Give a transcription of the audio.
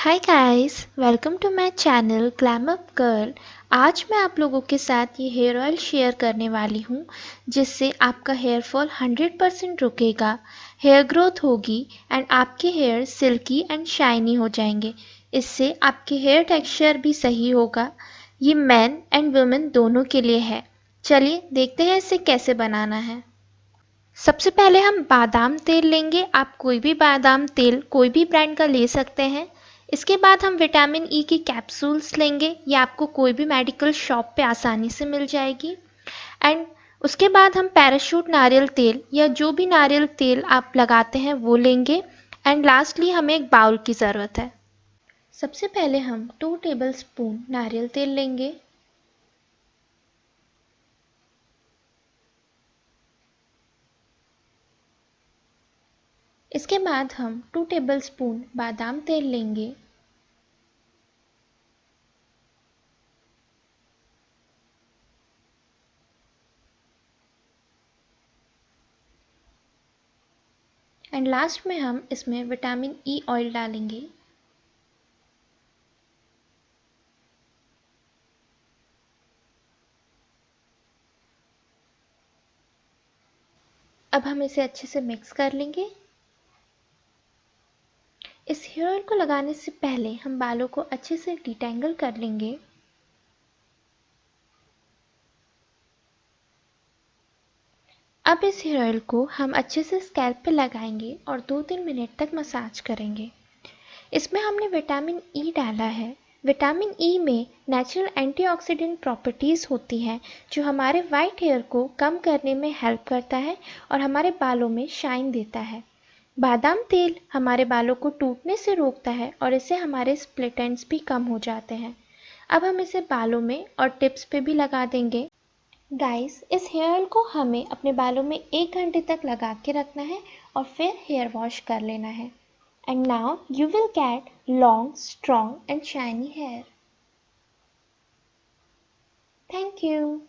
Hi guys, welcome to my channel Glam Up Girl. आज मैं आप लोगों के साथ ये हेयर ऑयल शेयर करने वाली हूँ जिससे आपका हेयर फॉल 100% रुकेगा, हेयर ग्रोथ होगी एंड आपके हेयर सिल्की एंड शाइनी हो जाएंगे। इससे आपके हेयर टेक्सचर भी सही होगा। ये मेन एंड वुमेन दोनों के लिए है। चलिए देखते हैं इसे कैसे बनाना है। सबसे पहले हम बादाम तेल लेंगे। आप कोई भी बादाम तेल कोई भी ब्रांड का ले सकते हैं। इसके बाद हम विटामिन ई की कैप्सूल्स लेंगे। ये आपको कोई भी मेडिकल शॉप पे आसानी से मिल जाएगी। एंड उसके बाद हम पैराशूट नारियल तेल या जो भी नारियल तेल आप लगाते हैं वो लेंगे। एंड लास्टली हमें एक बाउल की ज़रूरत है। सबसे पहले हम 2 टेबलस्पून नारियल तेल लेंगे। इसके बाद हम 2 टेबलस्पून बादाम तेल लेंगे। एंड लास्ट में हम इसमें विटामिन ई ऑयल डालेंगे। अब हम इसे अच्छे से मिक्स कर लेंगे। इस हेयर ऑयल को लगाने से पहले हम बालों को अच्छे से डिटेंगल कर लेंगे। अब इस हेयर ऑयल को हम अच्छे से स्कैल्प पे लगाएंगे और 2-3 मिनट तक मसाज करेंगे। इसमें हमने विटामिन ई डाला है। विटामिन ई में नेचुरल एंटीऑक्सीडेंट प्रॉपर्टीज़ होती हैं जो हमारे वाइट हेयर को कम करने में हेल्प करता है और हमारे बालों में शाइन देता है। बादाम तेल हमारे बालों को टूटने से रोकता है और इससे हमारे स्प्लिट एंड्स भी कम हो जाते हैं। अब हम इसे बालों में और टिप्स पे भी लगा देंगे। गाइस, इस हेयर ऑयल को हमें अपने बालों में 1 घंटे तक लगा के रखना है और फिर हेयर वॉश कर लेना है। And now you will get long, strong and shiny hair. Thank you.